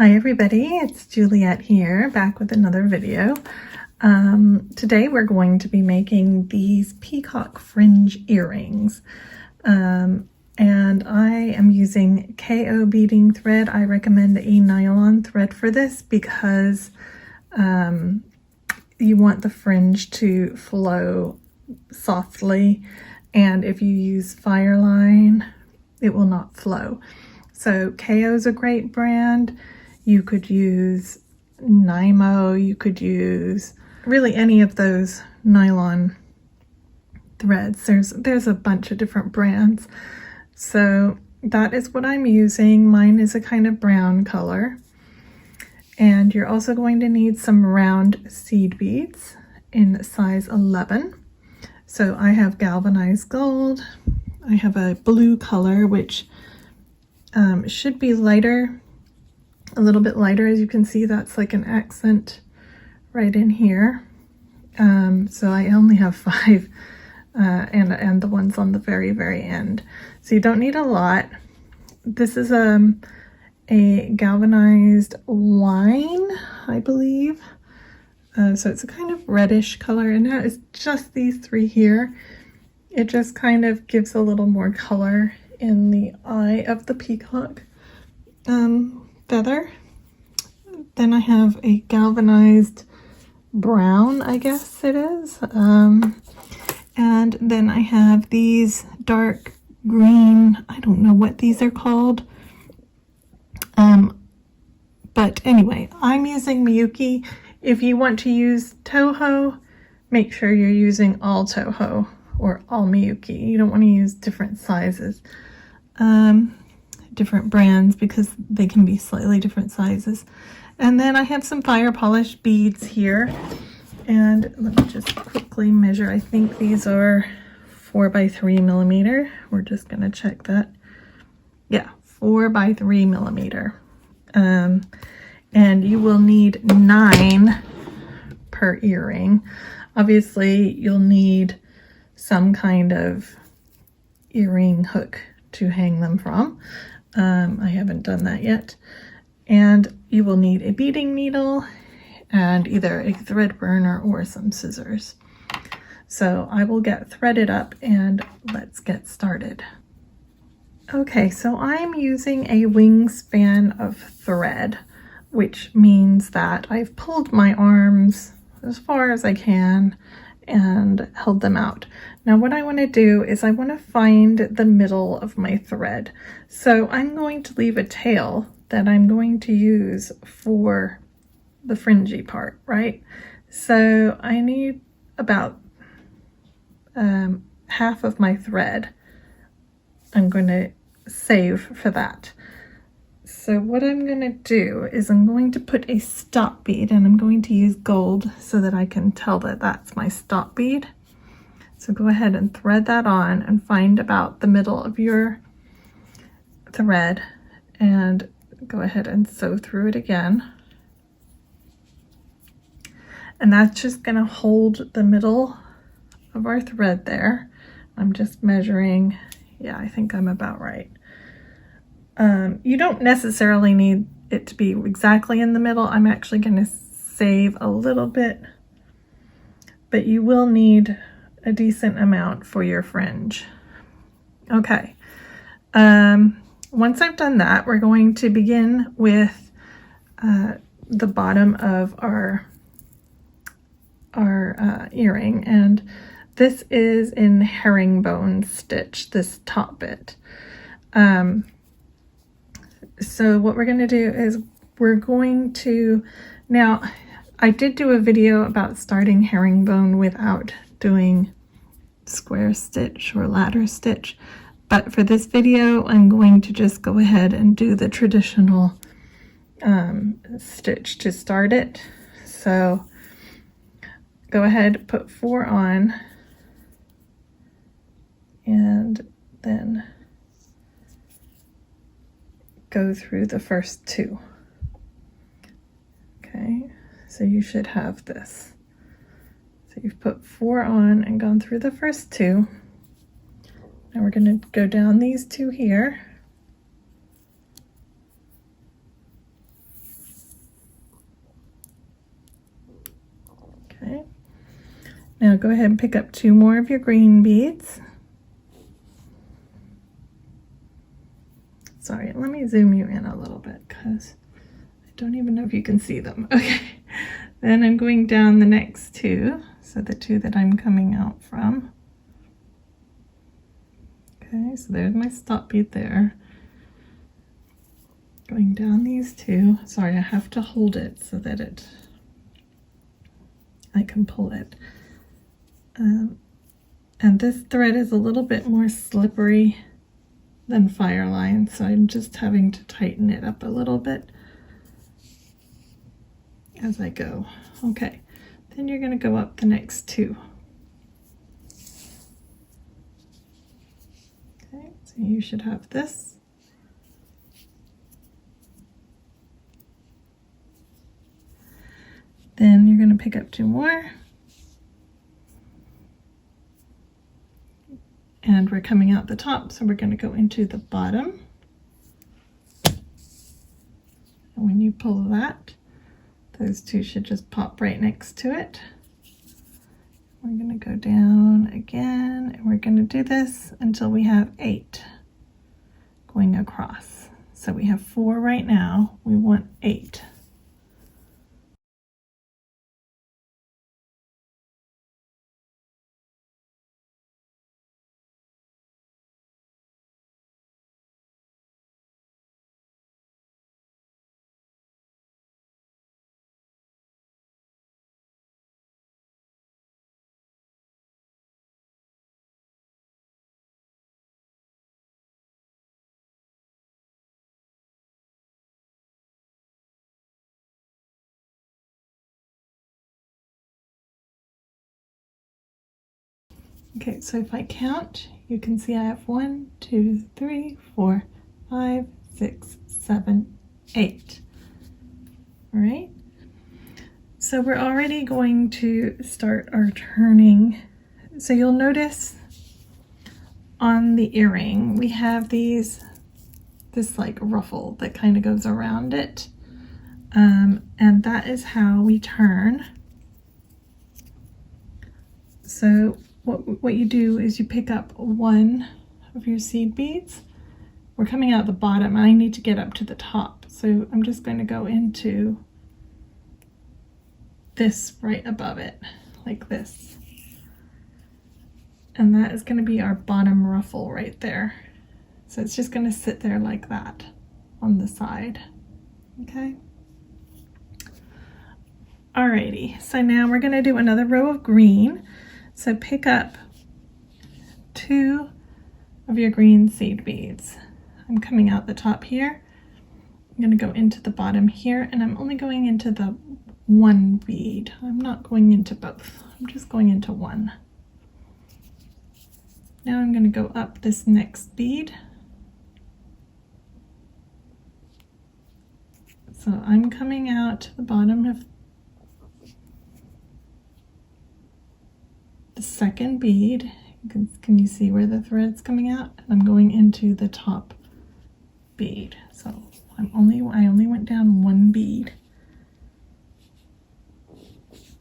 Hi everybody, it's Juliet here, back with another video. Today we're going to be making these Peacock Fringe Earrings. And I am using KO beading thread. I recommend a nylon thread for this because you want the fringe to flow softly, and if you use Fireline, it will not flow. So KO is a great brand. You could use Nymo, you could use really any of those nylon threads. There's a bunch of different brands. So that is what I'm using. Mine is a kind of brown color. And you're also going to need some round seed beads in size 11. So I have galvanized gold. I have a blue color, which should be lighter, a little bit lighter. As you can see, that's like an accent right in here. So I only have 5 and the ones on the very end. So you don't need a lot. This is a galvanized wine, I believe. So it's a kind of reddish color, and that is just these 3 here. It just kind of gives a little more color in the eye of the peacock feather. Then I have a galvanized brown, I guess it is. And then I have these dark green, I don't know what these are called. But anyway, I'm using Miyuki. If you want to use Toho, make sure you're using all Toho or all Miyuki. You don't want to use different sizes. Different brands, because they can be slightly different sizes. And then I have some fire polished beads here, and let me just quickly measure. I think these are 4 by 3 millimeter. We're just going to check that. Yeah, 4 by 3 millimeter. And you will need 9 per earring. Obviously you'll need some kind of earring hook to hang them from. I haven't done that yet. And you will need a beading needle and either a thread burner or some scissors. So I will get threaded up and let's get started. Okay, so I'm using a wingspan of thread, which means that I've pulled my arms as far as I can and held them out. Now what I want to do is I want to find the middle of my thread. So I'm going to leave a tail that I'm going to use for the fringy part, right? So I need about half of my thread. I'm going to save for that. So what I'm going to do is I'm going to put a stop bead, and I'm going to use gold so that I can tell that that's my stop bead. So go ahead and thread that on and find about the middle of your thread and go ahead and sew through it again. And that's just going to hold the middle of our thread there. I'm just measuring. Yeah, I think I'm about right. You don't necessarily need it to be exactly in the middle. I'm actually going to save a little bit, but you will need a decent amount for your fringe. Okay. Once I've done that, we're going to begin with the bottom of our earring, and this is in herringbone stitch, this top bit. So what we're going to do is we're going to, now I did do a video about starting herringbone without doing square stitch or ladder stitch, but for this video I'm going to just go ahead and do the traditional stitch to start it. So go ahead, put 4 on, and then go through the first 2. Okay, so you should have this. So you've put 4 on and gone through the first 2. Now we're going to go down these 2 here Now go ahead and pick up 2 more of your green beads. Sorry, let me zoom you in a little bit because I don't even know if you can see them. Okay, then I'm going down the next 2, so the 2 that I'm coming out from. Okay, so there's my stop bead there. Going down these 2. Sorry, I have to hold it so that I can pull it. And this thread is a little bit more slippery than Fireline, so I'm just having to tighten it up a little bit as I go. Okay, then you're going to go up the next 2. Okay, so you should have this. Then you're going to pick up 2 more. And we're coming out the top, so we're going to go into the bottom. And when you pull that, those 2 should just pop right next to it. We're going to go down again, and we're going to do this until we have 8 going across. So we have 4 right now, we want 8. Okay, so if I count, you can see I have 1, 2, 3, 4, 5, 6, 7, 8. All right, so we're already going to start our turning. So you'll notice on the earring, we have this like ruffle that kind of goes around it. And that is how we turn. So what you do is you pick up 1 of your seed beads. We're coming out the bottom. I need to get up to the top. So I'm just going to go into this right above it, like this. And that is going to be our bottom ruffle right there. So it's just going to sit there like that on the side. Okay. Alrighty, so now we're going to do another row of green. So pick up 2 of your green seed beads. I'm coming out the top here. I'm going to go into the bottom here, and I'm only going into the 1 bead. I'm not going into both. I'm just going into 1. Now I'm going to go up this next bead. So I'm coming out to the bottom of the 2nd bead. Can you see where the thread's coming out? And I'm going into the top bead. So I only went down 1 bead.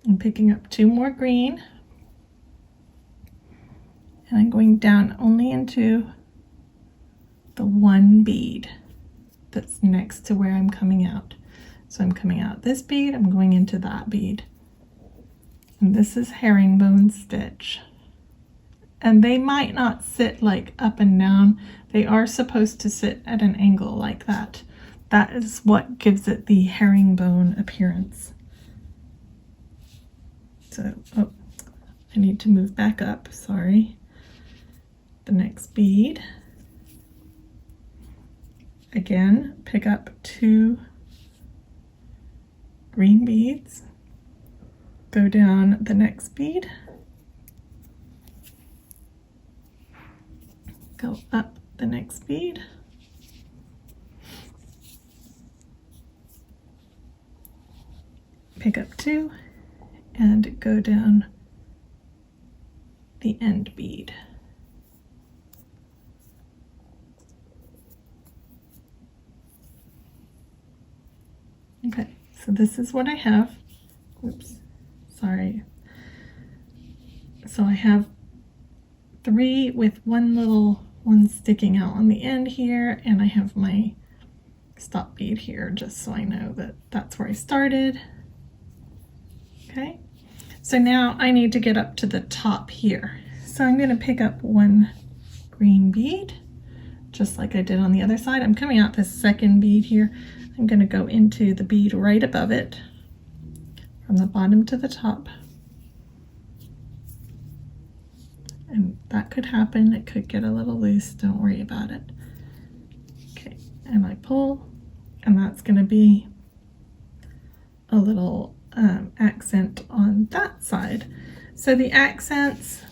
I'm picking up 2 more green, and I'm going down only into the 1 bead that's next to where I'm coming out. So I'm coming out this bead, I'm going into that bead. And this is herringbone stitch. And they might not sit like up and down. They are supposed to sit at an angle like that. That is what gives it the herringbone appearance. So, oh, I need to move back up, sorry. The next bead. Again, pick up 2 green beads. Go down the next bead. Go up the next bead. Pick up 2 and go down the end bead. Okay, so this is what I have. Oops, sorry. So I have 3 with one little one sticking out on the end here, and I have my stop bead here just so I know that that's where I started. Okay, so now I need to get up to the top here. So I'm going to pick up one green bead, just like I did on the other side. I'm coming out this second bead here. I'm going to go into the bead right above it, from the bottom to the top. And that could happen. It could get a little loose. Don't worry about it. Okay, and I pull, and that's going to be a little accent on that side. So the accents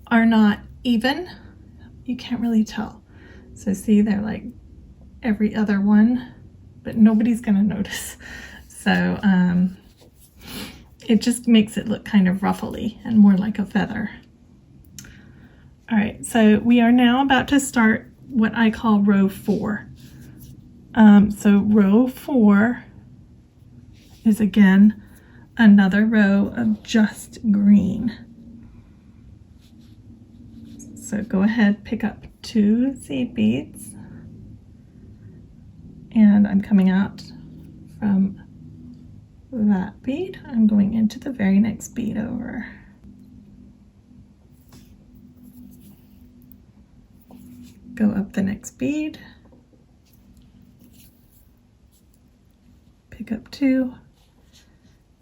are not even. You can't really tell. So see, they're like every other one, but nobody's going to notice. So it just makes it look kind of ruffly and more like a feather. All right, so we are now about to start what I call row 4. So row 4 is again another row of just green. So go ahead, pick up 2 seed beads, and I'm coming out from that bead. I'm going into the very next bead over. Go up the next bead, pick up 2,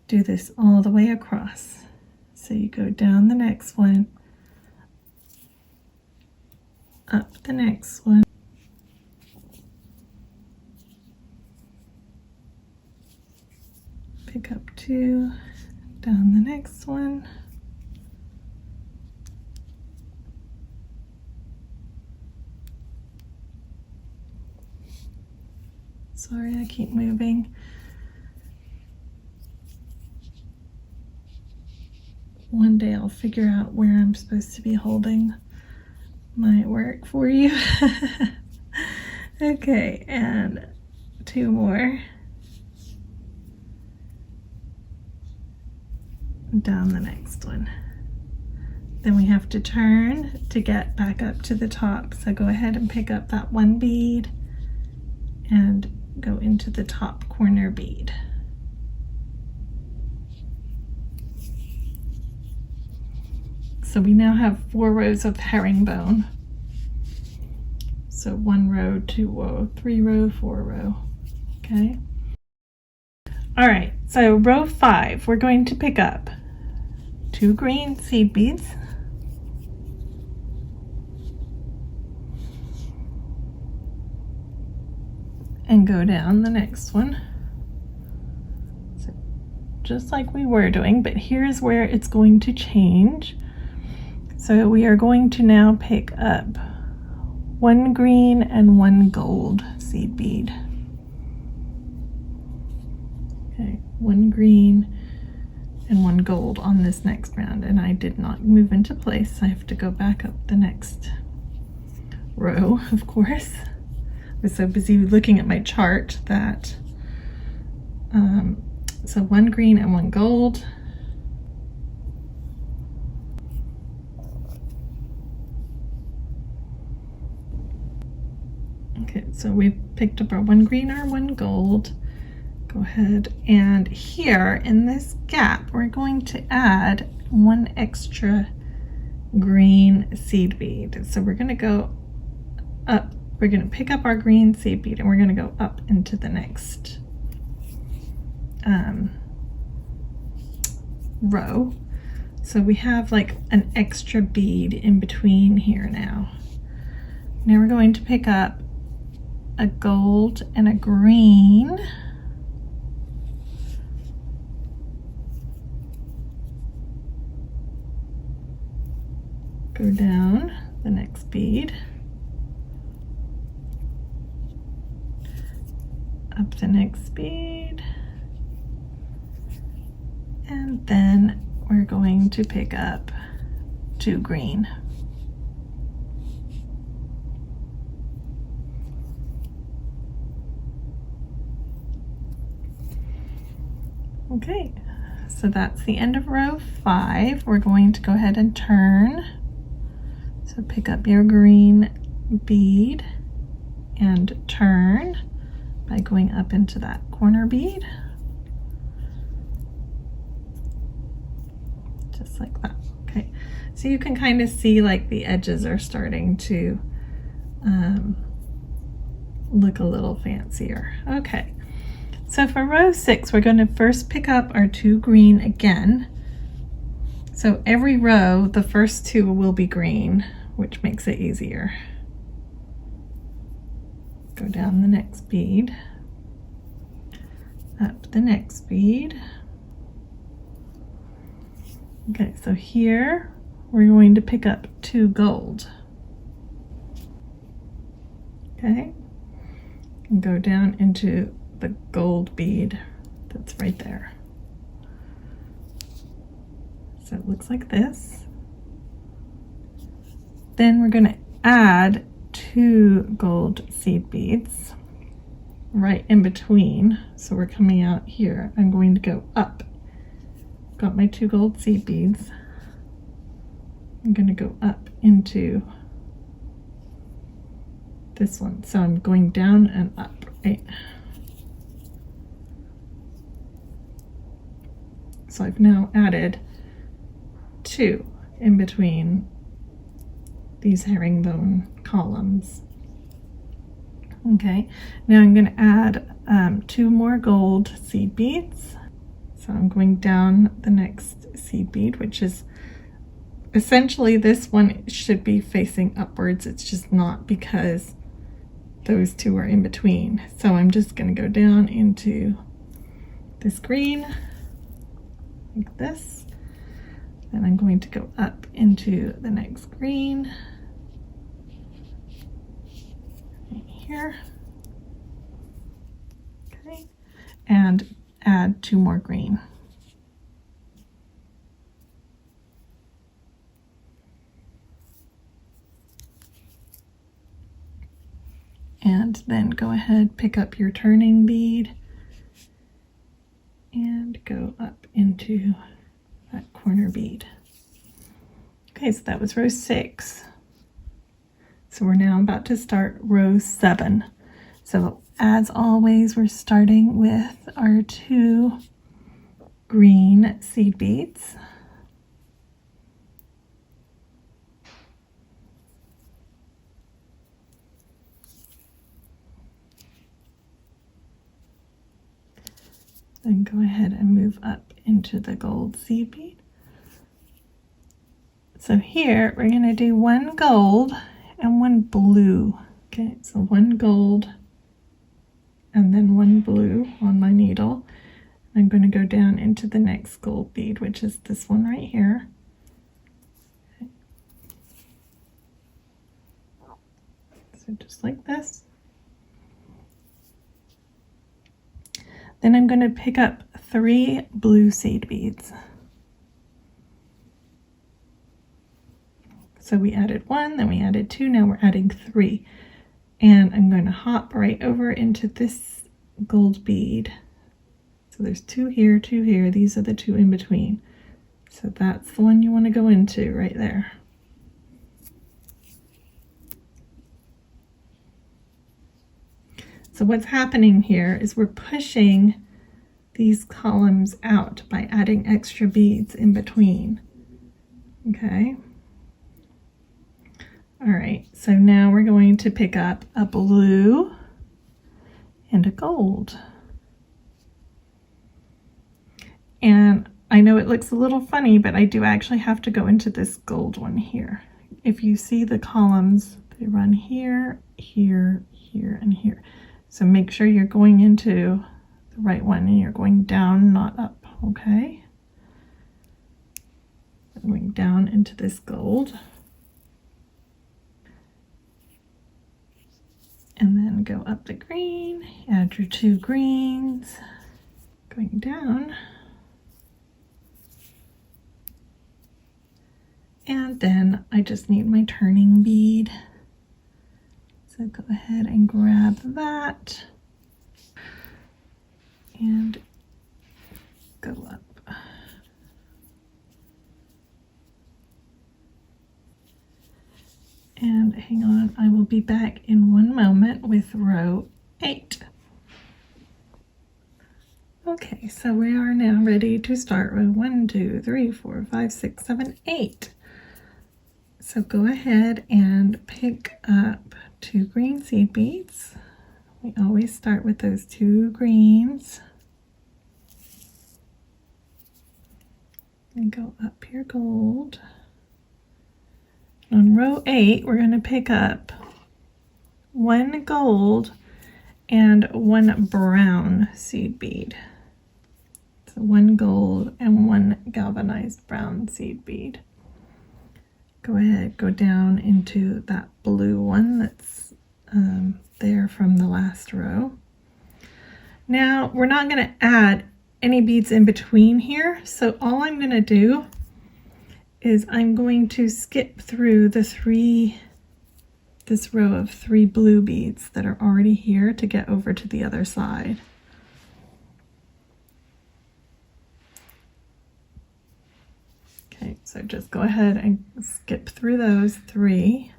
do this all the way across. So you go down the next one, up the next one, pick up 2, down the next one, sorry, I keep moving. One day I'll figure out where I'm supposed to be holding my work for you. Okay, and 2 more. Down the next one. Then we have to turn to get back up to the top. So go ahead and pick up that 1 bead and go into the top corner bead. So we now have 4 rows of herringbone. So 1 row, 2 row, 3 row, 4 row. Okay. All right, so row 5, we're going to pick up 2 green seed beads, and go down the next one. So just like we were doing, but here's where it's going to change. So we are going to now pick up 1 green and 1 gold seed bead. Okay, 1 green and 1 gold on this next round, and I did not move into place. I have to go back up the next row, of course. I was so busy looking at my chart that so 1 green and 1 gold. Okay, so we picked up our 1 green, our 1 gold. Go ahead, and here in this gap we're going to add 1 extra green seed bead. So we're going to go up, we're going to pick up our green seed bead, and we're going to go up into the next row. So we have like an extra bead in between here now. Now we're going to pick up a gold and a green. Go down the next bead, up the next bead, and then we're going to pick up 2 green. Okay, So that's the end of row 5. We're going to go ahead and turn. So pick up your green bead and turn by going up into that corner bead. Just like that. Okay, so you can kind of see like the edges are starting to look a little fancier. Okay, so for row 6, we're going to first pick up our 2 green again. So every row, the first 2 will be green, which makes it easier. Go down the next bead, up the next bead. Okay, so here we're going to pick up 2 gold. Okay, and go down into the gold bead that's right there. So it looks like this. Then we're going to add 2 gold seed beads right in between. So we're coming out here. I'm going to go up. Got my 2 gold seed beads. I'm going to go up into this one. So I'm going down and up, right? So I've now added 2 in between these herringbone columns. Okay, now I'm going to add 2 more gold seed beads. So I'm going down the next seed bead, which is essentially this one should be facing upwards. It's just not because those 2 are in between. So I'm just going to go down into this green like this. And I'm going to go up into the next green right here. Okay, and add 2 more green. And then go ahead, pick up your turning bead and go up into that corner bead. Okay, so that was row 6. So we're now about to start row 7. So as always, we're starting with our 2 green seed beads. Then go ahead and move up into the gold seed bead. So here we're going to do 1 gold and 1 blue. Okay, so 1 gold and then 1 blue on my needle. I'm going to go down into the next gold bead, which is this one right here. Okay. So just like this. Then I'm going to pick up 3 blue seed beads. So we added 1, then we added 2, now we're adding 3. And I'm going to hop right over into this gold bead. So there's 2 here, 2 here. These are the 2 in between. So that's the one you want to go into right there. So what's happening here is we're pushing these columns out by adding extra beads in between. Okay. All right, so now we're going to pick up a blue and a gold. And I know it looks a little funny, but I do actually have to go into this gold one here. If you see the columns, they run here, here, here, and here. So make sure you're going into the right one and you're going down, not up, okay? I'm going down into this gold. And then go up the green, add your 2 greens, going down. And then I just need my turning bead. So go ahead and grab that and go up. And hang on, I will be back in one moment with row 8. Okay, so we are now ready to start row 1, 2, 3, 4, 5, 6, 7, 8. So go ahead and pick up 2 green seed beads. We always start with those 2 greens. And go up your gold. On row 8, we're going to pick up 1 gold and 1 brown seed bead. So 1 gold and 1 galvanized brown seed bead. Go ahead, go down into that blue one that's there from the last row. Now we're not going to add any beads in between here, so all I'm going to do is I'm going to skip through this row of 3 blue beads that are already here to get over to the other side. Okay, so just go ahead and skip through those 3.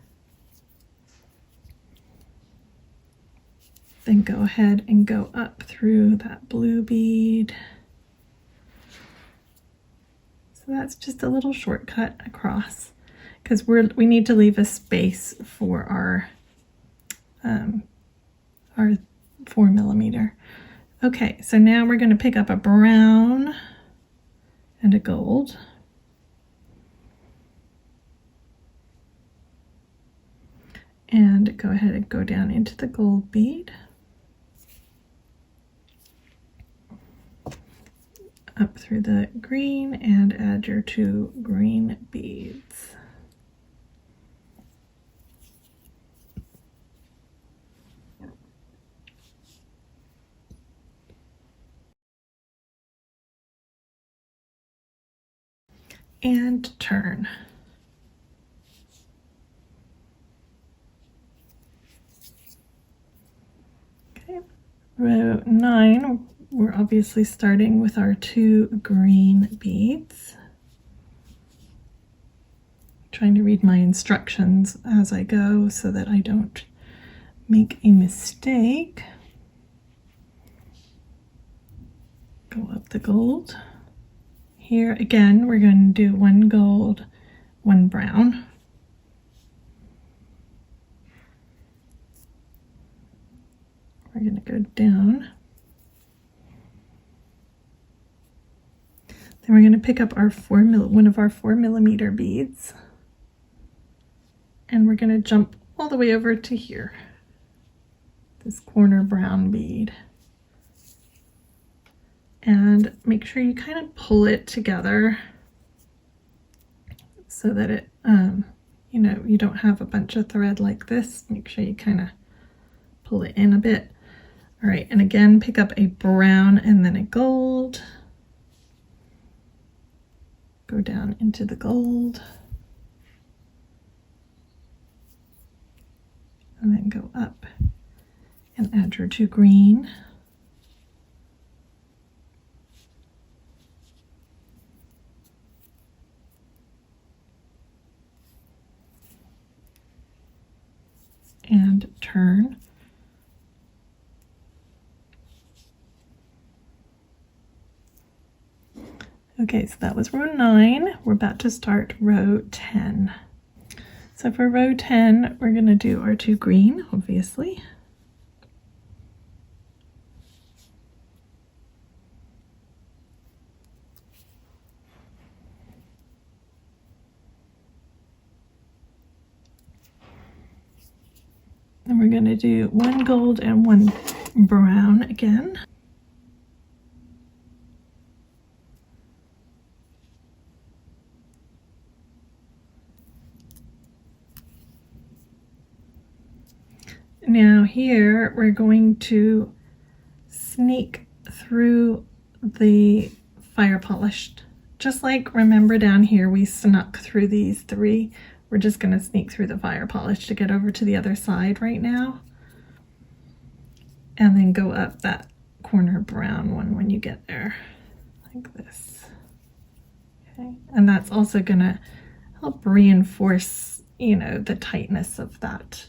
Then go ahead and go up through that blue bead. So that's just a little shortcut across, because we need to leave a space for our 4mm. Okay, so now we're going to pick up a brown and a gold. And go ahead and go down into the gold bead. Up through the green and add your 2 green beads. And turn. Okay, row 9. We're obviously starting with our 2 green beads. Trying to read my instructions as I go so that I don't make a mistake. Go up the gold. Here again, we're going to do 1 gold, 1 brown. We're going to go down. Then we're going to pick up our one of our 4mm beads, and we're going to jump all the way over to here, this corner brown bead, and make sure you kind of pull it together so that it, you know, you don't have a bunch of thread like this. Make sure you kind of pull it in a bit. All right, and again, pick up a brown and then a gold. Go down into the gold, and then go up and add your 2 green. And turn. Okay, so that was row 9. We're about to start row 10. So for row 10, we're going to do our 2 green, obviously. Then we're going to do 1 gold and 1 brown again. Now here we're going to sneak through the fire polished. Just like, remember down here we snuck through these 3. We're just going to sneak through the fire polish to get over to the other side right now. And then go up that corner brown one when you get there, like this. Okay, and that's also going to help reinforce you know, the tightness of that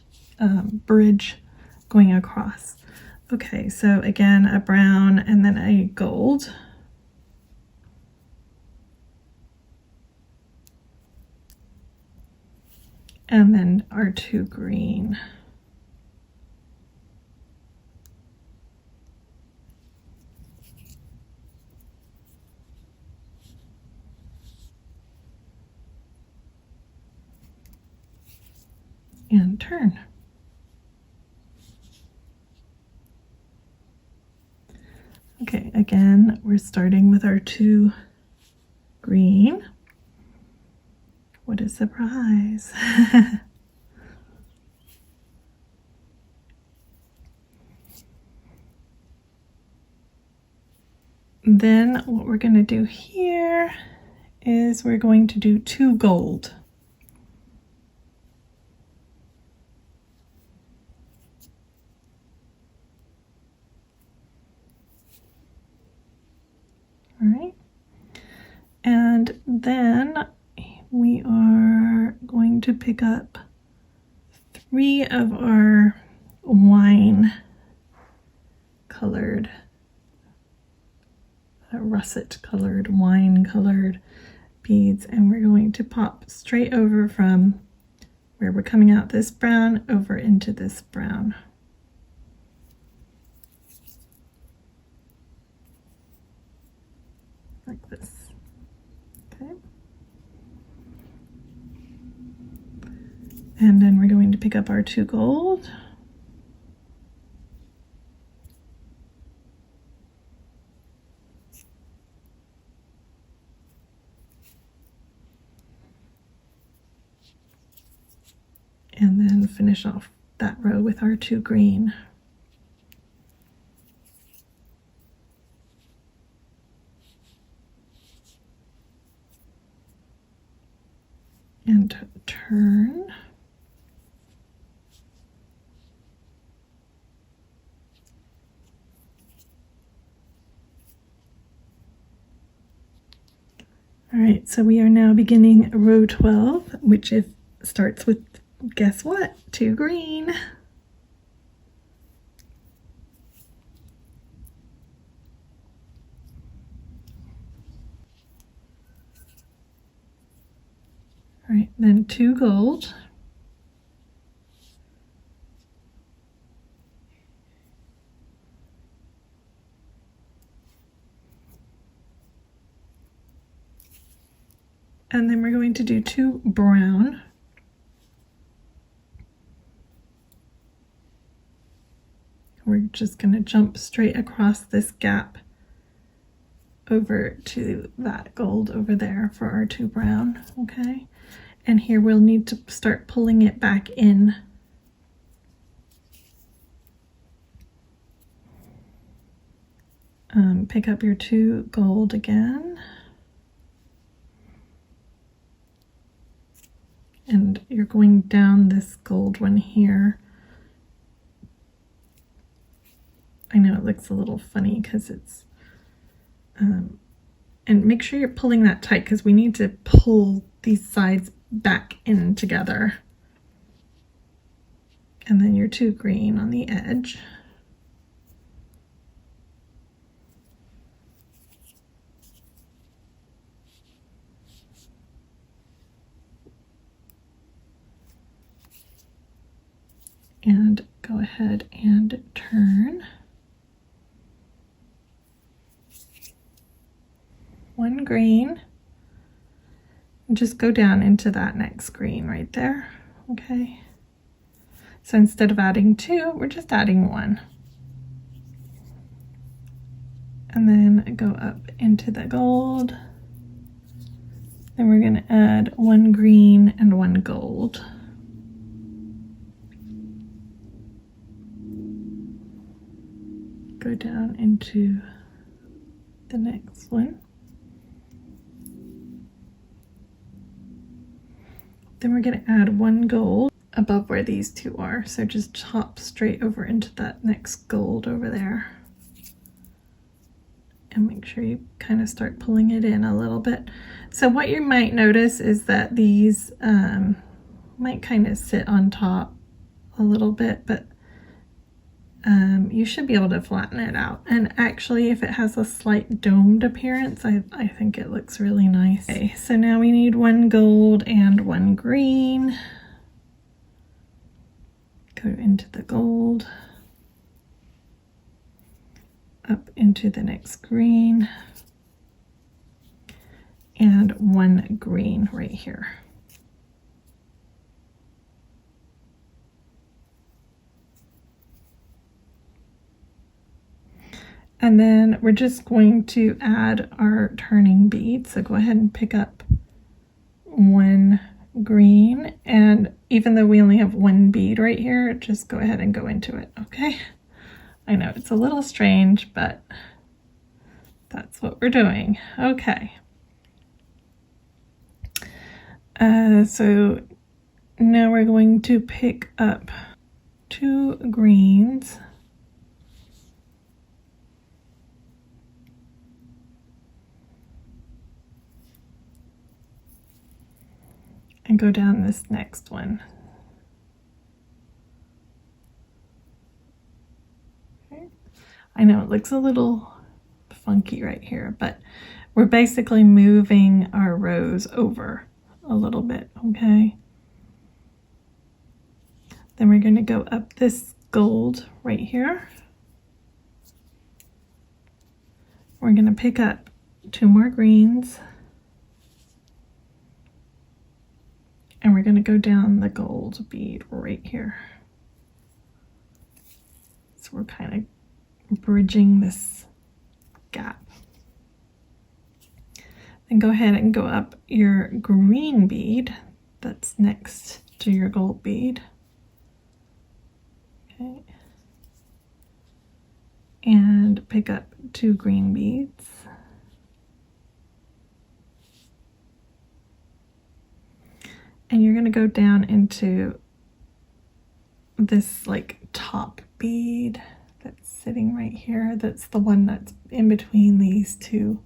bridge going across. Okay, so again, a brown and then a gold. And then our 2 green. And turn. Okay, again, we're starting with our 2 green. What a surprise. Then what we're going to do here is we're going to do 2 gold. All right. And then we are going to pick up 3 of our wine colored, russet colored, wine colored beads, and we're going to pop straight over from where we're coming out this brown over into this brown. Like this. Okay. And then we're going to pick up our 2 gold. And then finish off that row with our 2 green. And turn. All right, so we are now beginning row 12, which starts with, guess what? 2 green. All right, then 2 gold. And then we're going to do 2 brown. We're just going to jump straight across this gap over to that gold over there for our 2 brown, okay? And here we'll need to start pulling it back in. Pick up your 2 gold again. And you're going down this gold one here. I know it looks a little funny because it's, and make sure you're pulling that tight because we need to pull these sides back in together. And then your 2 green on the edge. And go ahead and turn. 1 green. And just go down into that next green right there, okay? So instead of adding 2, we're just adding 1. And then go up into the gold. Then we're going to add 1 green and 1 gold. Go down into the next one. Then we're going to add 1 gold above where these 2 are. So just hop straight over into that next gold over there. And make sure you kind of start pulling it in a little bit. So what you might notice is that these might kind of sit on top a little bit, but you should be able to flatten it out. And actually, if it has a slight domed appearance, I think it looks really nice. Okay, so now we need one gold and one green. Go into the gold, up into the next green, and one green right here. And then we're just going to add our turning bead. So go ahead and pick up one green, and even though we only have one bead right here, just go ahead and go into it, okay? I know it's a little strange, but that's what we're doing. Okay. So now we're going to pick up two greens. And go down this next one. Okay. I know it looks a little funky right here, but we're basically moving our rows over a little bit, okay? Then we're going to go up this gold right here. We're going to pick up two more greens. And we're going to go down the gold bead right here. So we're kind of bridging this gap. Then go ahead and go up your green bead that's next to your gold bead. Okay. And pick up two green beads. And you're going to go down into this like top bead that's sitting right here. That's the one that's in between these two.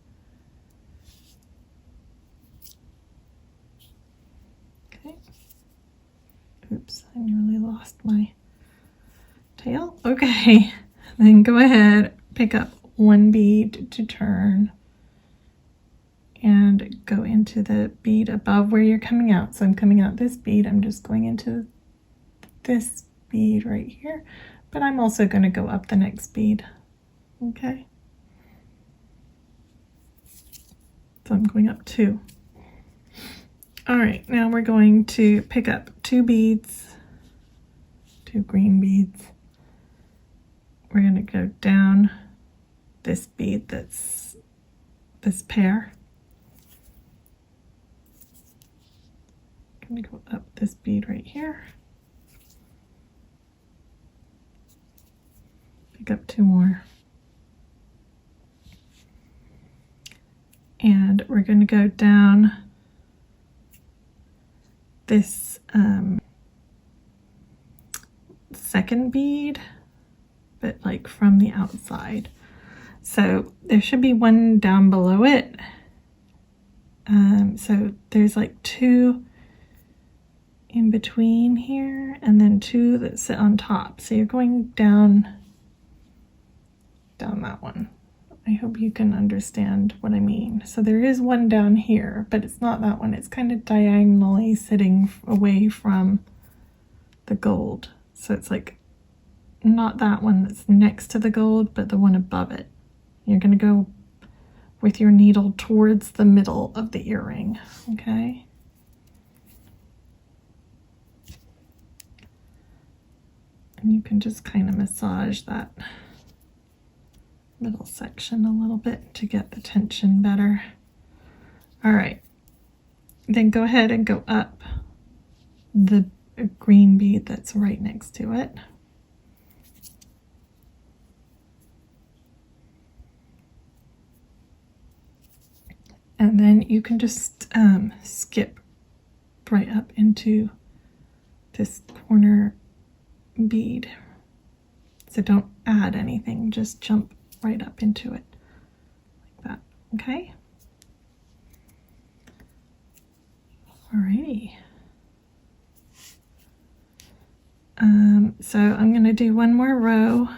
Okay. Oops, I nearly lost my tail. Okay. Then go ahead, pick up one bead to turn. And go into the bead above where you're coming out. So I'm coming out this bead, I'm just going into this bead right here, but I'm also going to go up the next bead, okay? So I'm going up two. All right, now we're going to pick up two beads, two green beads. We're going to go down this bead that's this pair. I'm going to go up this bead right here. Pick up two more. And we're going to go down this second bead, but like from the outside. So there should be one down below it. So there's like two in between here, and then two that sit on top. So you're going down that one. I hope you can understand what I mean. So there is one down here, but it's not that one. It's kind of diagonally sitting away from the gold. So it's like not that one that's next to the gold, but the one above it. You're going to go with your needle towards the middle of the earring, okay? And you can just kind of massage that middle section a little bit to get the tension better. All right, then go ahead and go up the green bead that's right next to it. And then you can just skip right up into this corner bead. So don't add anything, just jump right up into it like that, okay? Alrighty. So I'm going to do one more row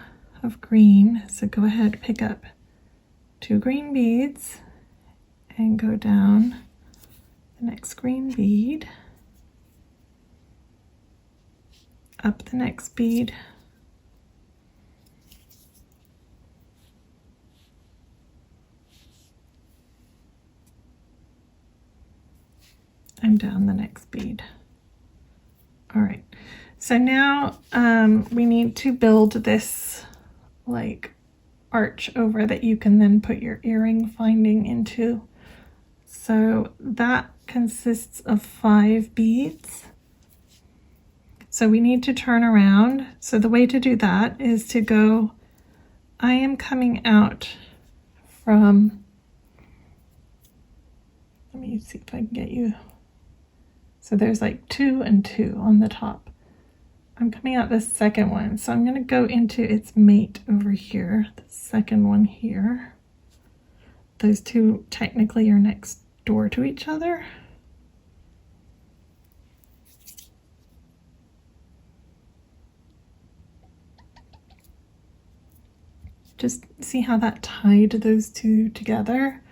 of green. So go ahead, pick up 2 green beads and go down the next green bead, up the next bead, and down the next bead. All right, so now we need to build this like arch over that you can then put your earring finding into. So that consists of 5 beads. So we need to turn around. So the way to do that is to go, I am coming out from, let me see if I can get you. So there's like 2 and 2 on the top. I'm coming out this second one. So I'm going to go into its mate over here, the second one here. Those 2 technically are next door to each other. Just see how that tied those 2 together,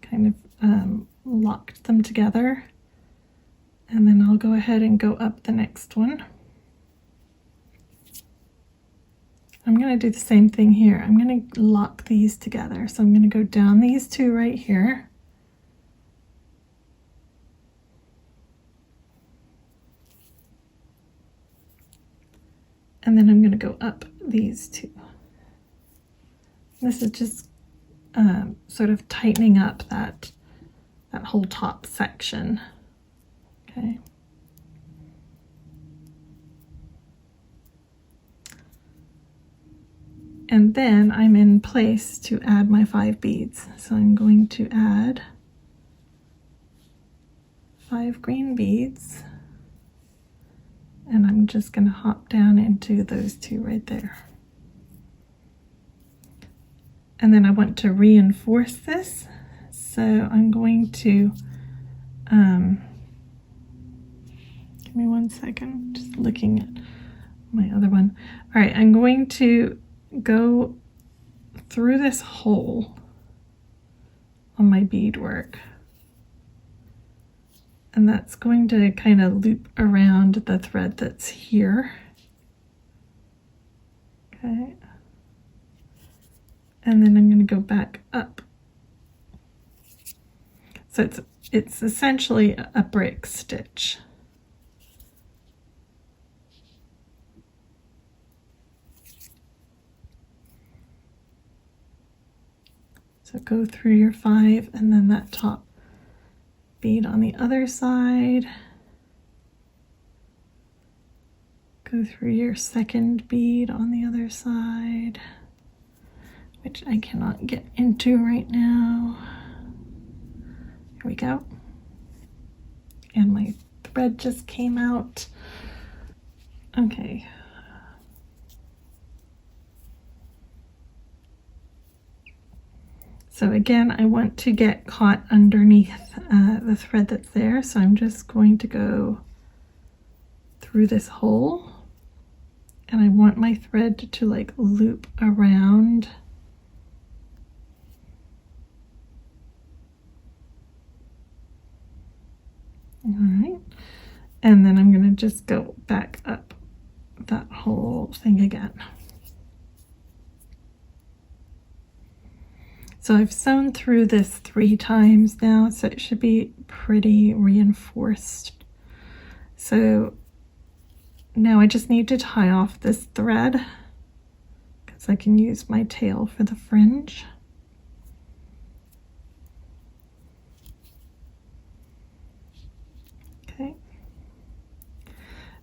kind of locked them together. And then I'll go ahead and go up the next one. I'm going to do the same thing here. I'm going to lock these together. So I'm going to go down these 2 right here. And then I'm going to go up these 2. This is just sort of tightening up that whole top section. Okay. And then I'm in place to add my 5 beads. So I'm going to add 5 green beads. And I'm just going to hop down into those 2 right there. And then I want to reinforce this. So I'm going to, give me 1 second, just looking at my other one. All right, I'm going to go through this hole on my beadwork. And that's going to kind of loop around the thread that's here. Okay. And then I'm going to go back up. So it's essentially a brick stitch. So go through your 5 and then that top bead on the other side. Go through your second bead on the other side, which I cannot get into right now. Here we go. And my thread just came out. Okay. So again, I want to get caught underneath the thread that's there. So I'm just going to go through this hole. And I want my thread to like loop around. All right. And then I'm going to just go back up that whole thing again. So I've sewn through this 3 times now, so it should be pretty reinforced. So now I just need to tie off this thread because I can use my tail for the fringe. Okay.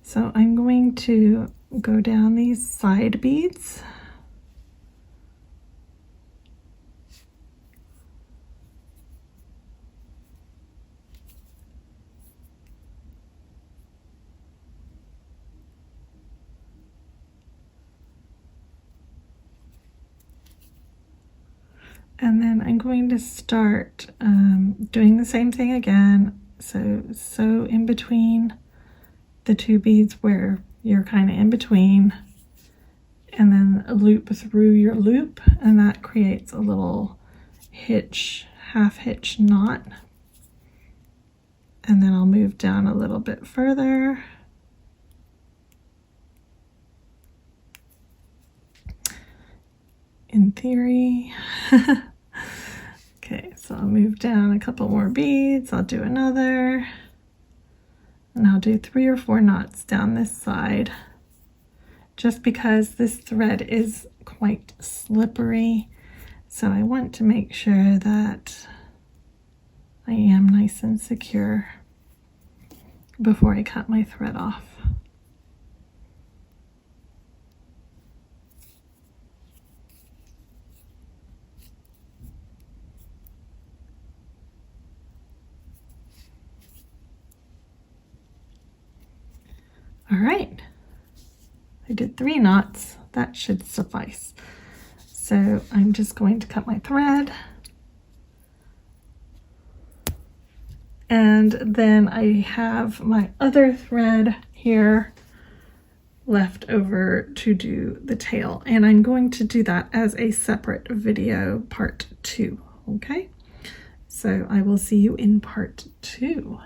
So I'm going to go down these side beads. And then I'm going to start doing the same thing again. So in between the 2 beads where you're kind of in between, and then a loop through your loop, and that creates a little hitch, half hitch knot. And then I'll move down a little bit further. In theory. Okay, so I'll move down a couple more beads. I'll do another. And I'll do 3 or 4 knots down this side, just because this thread is quite slippery. So I want to make sure that I am nice and secure before I cut my thread off. All right, I did 3 knots. That should suffice. So I'm just going to cut my thread. And then I have my other thread here left over to do the tail. And I'm going to do that as a separate video, part 2, okay? So I will see you in part 2.